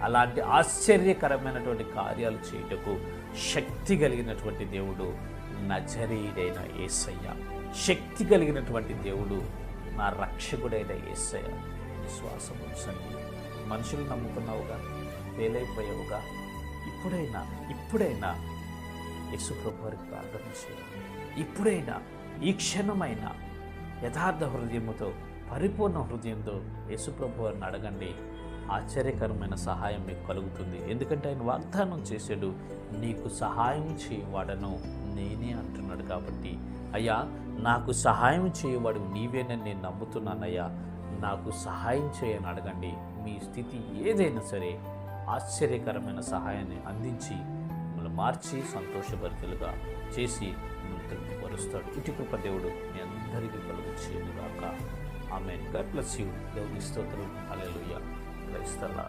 అలాంటి ఆశ్చర్యకరమైనటువంటి కార్యాలు చేయుటకు శక్తి కలిగినటువంటి దేవుడు నజరీయుడైన యేసయ్య. శక్తి కలిగినటువంటి దేవుడు నా రక్షకుడైన యేసయ్య. విశ్వాసం ఉంచండి. మనుషులు నమ్ముకున్నావుగా, ఫెయిలైపోయావుగా, ఇప్పుడైనా యేసు ప్రభు వారికి ప్రార్థన చేయండి. ఇప్పుడైనా, ఈ క్షణమైన యథార్థ హృదయముతో, పరిపూర్ణ హృదయంతో యేసు ప్రభు వారిని అడగండి. ఆశ్చర్యకరమైన సహాయం మీకు కలుగుతుంది. ఎందుకంటే ఆయన వాగ్దానం చేశాడు, నీకు సహాయం చేయవాడను నేనే అంటున్నాడు. కాబట్టి అయ్యా, నాకు సహాయం చేయవాడు నీవేనని నేను నమ్ముతున్నానయ్యా, నాకు సహాయం చేయని అడగండి. మీ స్థితి ఏదైనా సరే ఆశ్చర్యకరమైన సహాయాన్ని అందించి మిమ్మల్ని మార్చి సంతోషభరితులుగా చేసి మిమ్మల్ని తృప్తిపరుస్తాడు. ఇటు కృప దేవుడు మీ అందరికీ కలుగు చేయనుగాక. ఆమేన్. God bless you. దేవుని స్తోత్రం. హల్లెలూయా. క్రైస్తవ